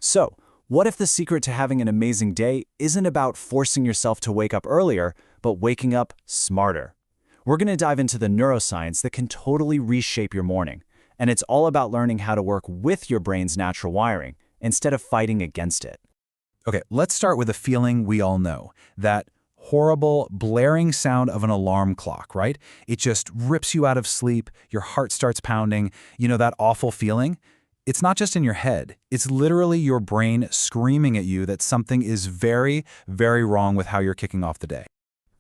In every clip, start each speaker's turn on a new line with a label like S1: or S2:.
S1: So, what if the secret to having an amazing day isn't about forcing yourself to wake up earlier, but waking up smarter? We're going to dive into the neuroscience that can totally reshape your morning. And it's all about learning how to work with your brain's natural wiring instead of fighting against it.
S2: Okay, let's start with a feeling we all know. That horrible, blaring sound of an alarm clock, right? It just rips you out of sleep, your heart starts pounding. You know that awful feeling? It's not just in your head. It's literally your brain screaming at you that something is very, very wrong with how you're kicking off the day.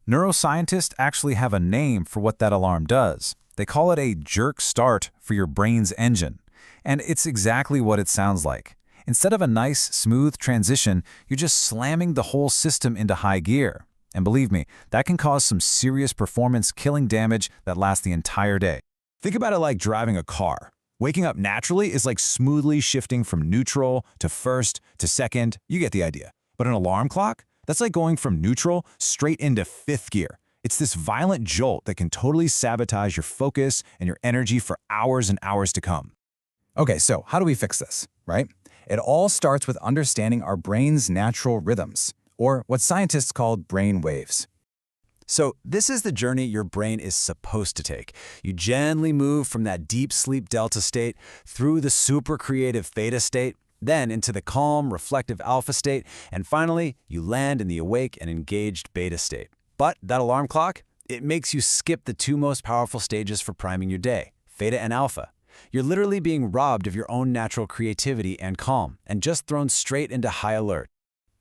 S2: Neuroscientists actually have a name for what that alarm does. They call it a jerk start for your brain's engine. And it's exactly what it sounds like. Instead of a nice, smooth transition, you're just slamming the whole system into high gear. And believe me, that can cause some serious performance-killing damage that lasts the entire day. Think about it like driving a car. Waking up naturally is like smoothly shifting from neutral to first to second. You get the idea. But an alarm clock? That's like going from neutral straight into fifth gear. It's this violent jolt that can totally sabotage your focus and your energy for hours and hours to come. Okay, so how do we fix this, right? It all starts with understanding our brain's natural rhythms, or what scientists call brain waves. So this is the journey your brain is supposed to take. You gently move from that deep sleep delta state through the super creative theta state, then into the calm, reflective alpha state, and finally, you land in the awake and engaged beta state. But that alarm clock, it makes you skip the two most powerful stages for priming your day, theta and alpha. You're literally being robbed of your own natural creativity and calm, and just thrown straight into high alert.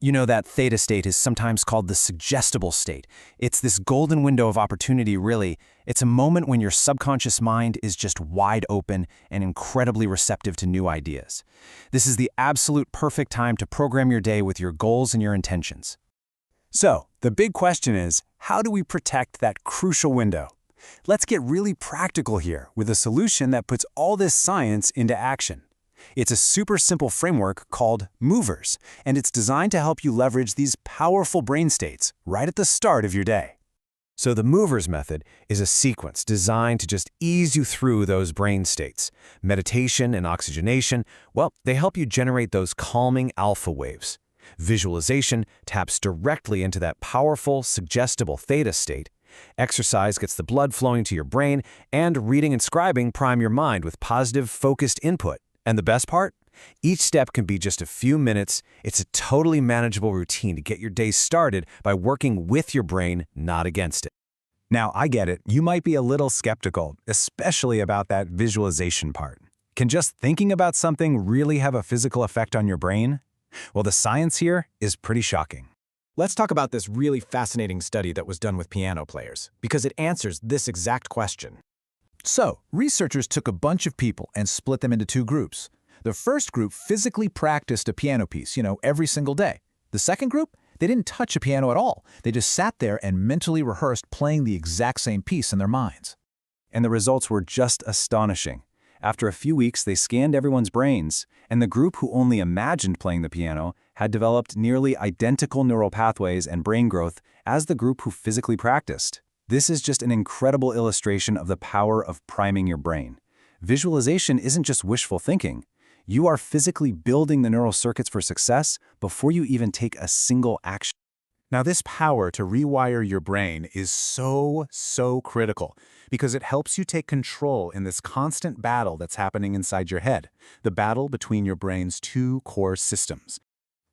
S2: You know that theta state is sometimes called the suggestible state. It's this golden window of opportunity, really. It's a moment when your subconscious mind is just wide open and incredibly receptive to new ideas. This is the absolute perfect time to program your day with your goals and your intentions. So, the big question is, how do we protect that crucial window? Let's get really practical here with a solution that puts all this science into action. It's a super simple framework called movers, and it's designed to help you leverage these powerful brain states right at the start of your day. So the movers method is a sequence designed to just ease you through those brain states. Meditation and oxygenation, well, they help you generate those calming alpha waves. Visualization taps directly into that powerful, suggestible theta state. Exercise gets the blood flowing to your brain, and reading and scribing prime your mind with positive, focused input. And the best part? Each step can be just a few minutes. It's a totally manageable routine to get your day started by working with your brain, not against it. Now, I get it. You might be a little skeptical, especially about that visualization part. Can just thinking about something really have a physical effect on your brain? Well, the science here is pretty shocking.
S1: Let's talk about this really fascinating study that was done with piano players, because it answers this exact question.
S2: So, researchers took a bunch of people and split them into two groups. The first group physically practiced a piano piece, every single day. The second group, they didn't touch a piano at all. They just sat there and mentally rehearsed playing the exact same piece in their minds.
S1: And the results were just astonishing. After a few weeks, they scanned everyone's brains, and the group who only imagined playing the piano had developed nearly identical neural pathways and brain growth as the group who physically practiced. This is just an incredible illustration of the power of priming your brain. Visualization isn't just wishful thinking. You are physically building the neural circuits for success before you even take a single action.
S3: Now, this power to rewire your brain is so critical because it helps you take control in this constant battle that's happening inside your head, the battle between your brain's two core systems.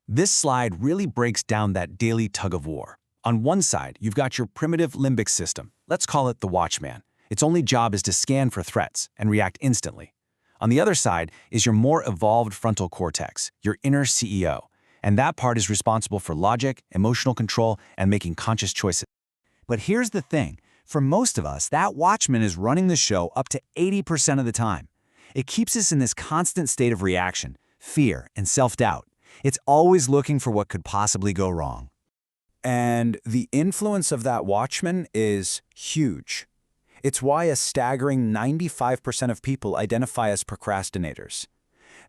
S2: This slide really breaks down that daily tug-of-war. On one side, you've got your primitive limbic system. Let's call it the watchman. Its only job is to scan for threats and react instantly. On the other side is your more evolved frontal cortex, your inner CEO. And that part is responsible for logic, emotional control, and making conscious choices. But here's the thing. For most of us, that watchman is running the show up to 80% of the time. It keeps us in this constant state of reaction, fear, and self-doubt. It's always looking for what could possibly go wrong. And the influence of that watchman is huge. It's why a staggering 95% of people identify as procrastinators.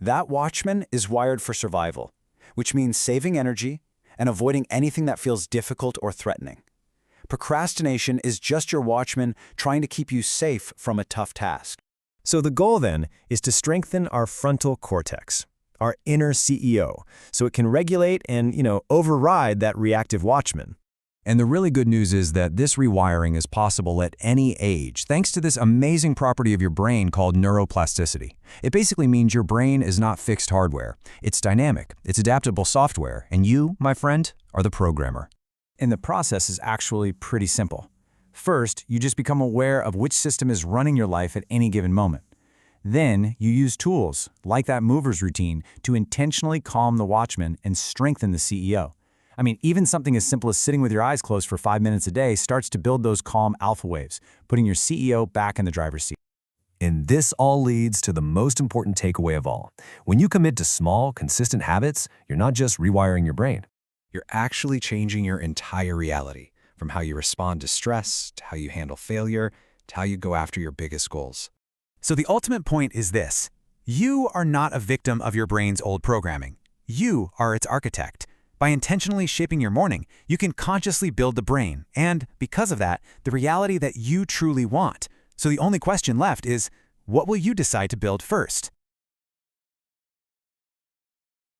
S2: That watchman is wired for survival, which means saving energy and avoiding anything that feels difficult or threatening. Procrastination is just your watchman trying to keep you safe from a tough task.
S4: So the goal then is to strengthen our frontal cortex. our inner CEO, so it can regulate and, override that reactive watchman.
S2: And the really good news is that this rewiring is possible at any age, thanks to this amazing property of your brain called neuroplasticity. It basically means your brain is not fixed hardware. It's dynamic, it's adaptable software, and you, my friend, are the programmer.
S1: And the process is actually pretty simple. First, you just become aware of which system is running your life at any given moment. Then, you use tools, like that mover's routine, to intentionally calm the watchman and strengthen the CEO. I mean, even something as simple as sitting with your eyes closed for 5 minutes a day starts to build those calm alpha waves, putting your CEO back in the driver's seat.
S4: And this all leads to the most important takeaway of all. When you commit to small, consistent habits, you're not just rewiring your brain.
S2: You're actually changing your entire reality, from how you respond to stress, to how you handle failure, to how you go after your biggest goals.
S3: So the ultimate point is this. You are not a victim of your brain's old programming. You are its architect. By intentionally shaping your morning, you can consciously build the brain and, because of that, the reality that you truly want. So the only question left is, what will you decide to build first?